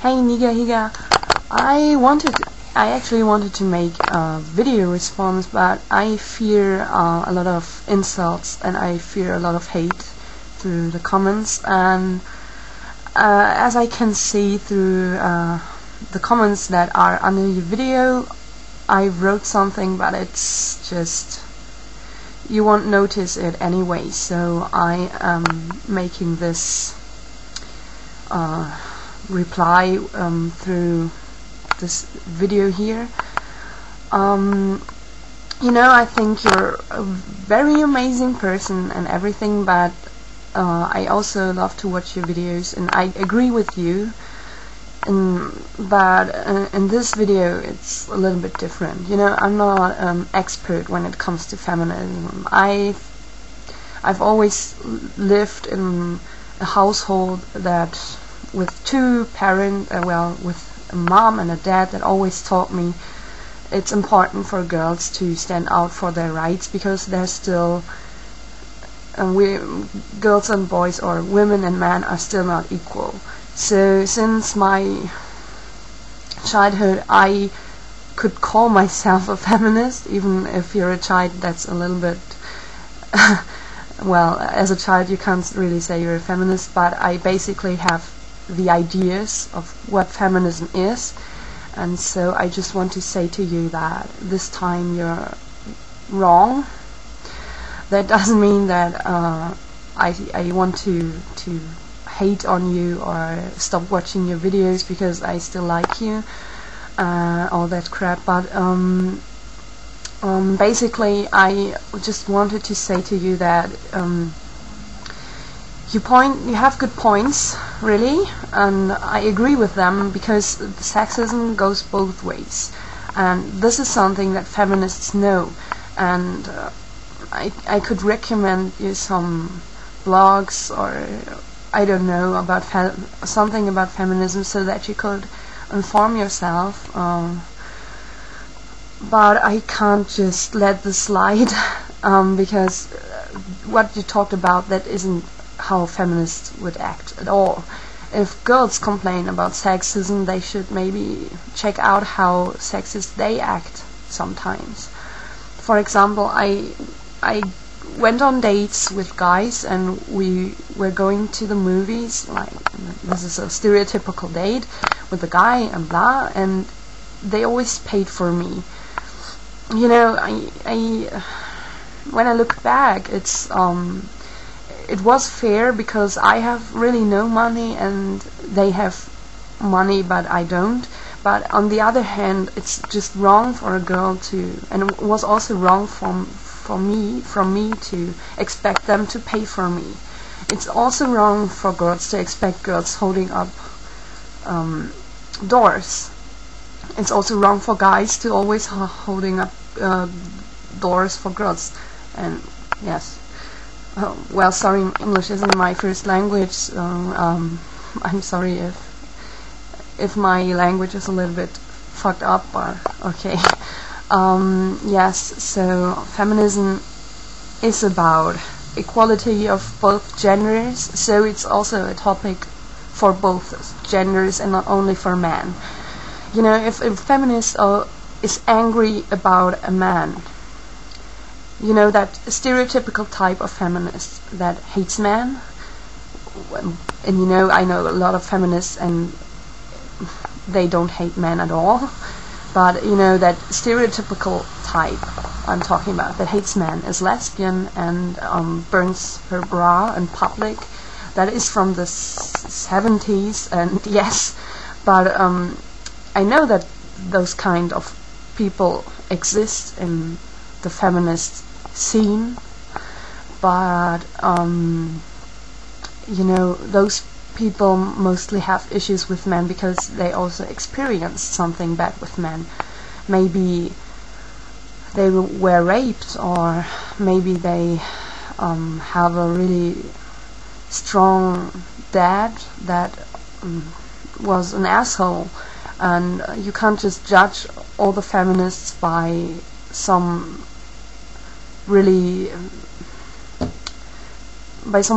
Hey NigaHiga, I actually wanted to make a video response, but I fear a lot of insults and I fear a lot of hate through the comments. And as I can see through the comments that are under your video, I wrote something, but it's just, you won't notice it anyway, so I am making this reply through this video here. You know, I think you're a very amazing person and everything, but I also love to watch your videos and I agree with you, but in this video it's a little bit different. You know, I'm not an expert when it comes to feminism. I've always lived in a household that with two parents, with a mom and a dad, that always taught me it's important for girls to stand out for their rights, because they're still, girls and boys, or women and men, are still not equal. So since my childhood I could call myself a feminist, even if you're a child that's a little bit well, as a child you can't really say you're a feminist, but I basically have the ideas of what feminism is. And so I just want to say to you that this time you're wrong. That doesn't mean that I want to hate on you or stop watching your videos, because I still like you, all that crap, but basically I just wanted to say to you that you have good points, really, and I agree with them, because sexism goes both ways, and this is something that feminists know. And I could recommend you some blogs, or I don't know, about something about feminism, so that you could inform yourself, but I can't just let this slide, because what you talked about, that isn't how feminists would act at all. If girls complain about sexism, they should maybe check out how sexist they act sometimes. For example, I went on dates with guys and we were going to the movies, like this is a stereotypical date with a guy and blah, and they always paid for me. You know, when I look back, it was fair, because I have really no money and they have money but I don't. But on the other hand, it's just wrong for a girl to, and it was also wrong from me to expect them to pay for me. It's also wrong for girls to expect girls holding up doors. It's also wrong for guys to always holding up doors for girls. And yes, well, sorry, English isn't my first language, so I'm sorry if my language is a little bit fucked up, but okay. Yes, so feminism is about equality of both genders, so it's also a topic for both genders and not only for men. You know, if a feminist is angry about a man, you know, that stereotypical type of feminist that hates men, and you know, I know a lot of feminists and they don't hate men at all, but you know, that stereotypical type I'm talking about that hates men, is lesbian and burns her bra in public. That is from the 70s, and yes, but I know that those kind of people exist in the feminist scene, but you know, those people mostly have issues with men because they also experienced something bad with men. Maybe they were raped, or maybe they have a really strong dad that was an asshole, and you can't just judge all the feminists by some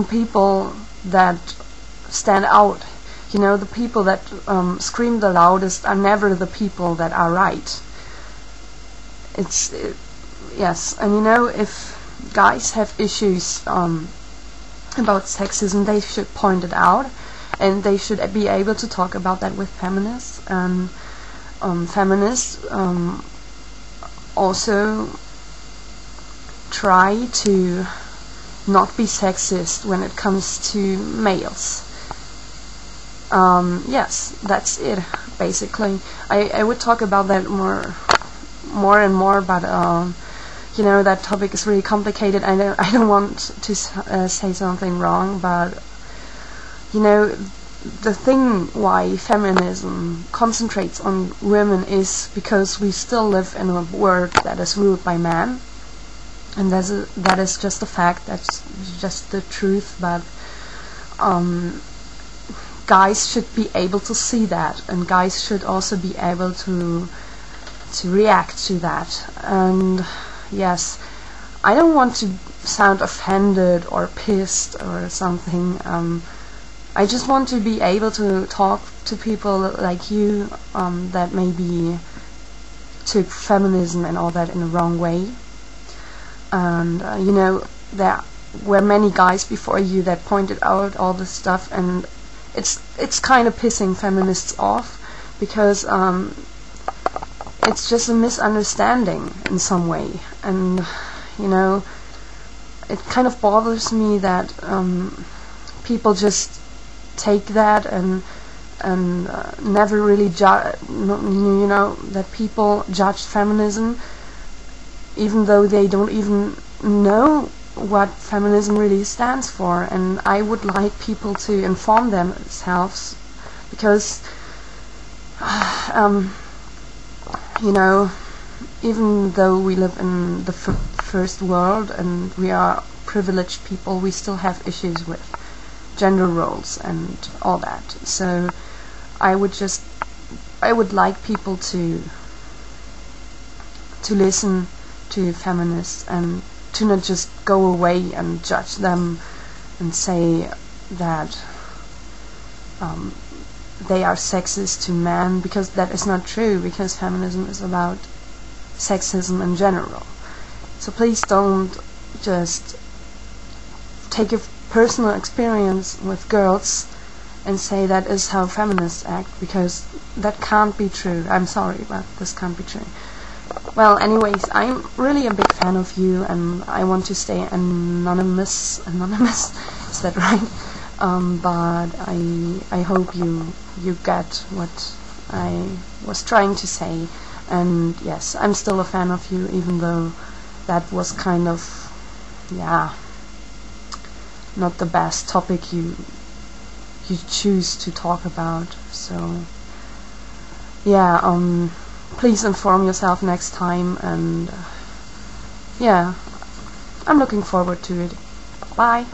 people that stand out. you know, the people that scream the loudest are never the people that are right. Yes, and you know, if guys have issues about sexism, they should point it out, and they should be able to talk about that with feminists. And feminists also try to not be sexist when it comes to males. Yes, that's it, basically. I would talk about that more and more, but you know, that topic is really complicated. I don't want to say something wrong, but you know, the thing why feminism concentrates on women is because we still live in a world that is ruled by men, and that is just a fact. That's just the truth. But guys should be able to see that, and guys should also be able to react to that. And yes, I don't want to sound offended or pissed or something. I just want to be able to talk to people like you that maybe took feminism and all that in the wrong way. And you know, there were many guys before you that pointed out all this stuff, and it's kind of pissing feminists off, because it's just a misunderstanding in some way. And you know, it kind of bothers me that people just take that and never really judge, you know, that people judge feminism even though they don't even know what feminism really stands for. And I would like people to inform themselves, because you know, even though we live in the first world and we are privileged people, we still have issues with gender roles and all that. So I would like people to listen to feminists, and to not just go away and judge them and say that they are sexist to men, because that is not true, because feminism is about sexism in general. So please don't just take your personal experience with girls and say that is how feminists act, because that can't be true. I'm sorry, but this can't be true. Well, anyways, I'm really a big fan of you, and I want to stay anonymous, is that right? But I hope you get what I was trying to say. And yes, I'm still a fan of you, even though that was kind of, yeah, not the best topic you choose to talk about. So yeah, please inform yourself next time, and yeah, I'm looking forward to it. Bye.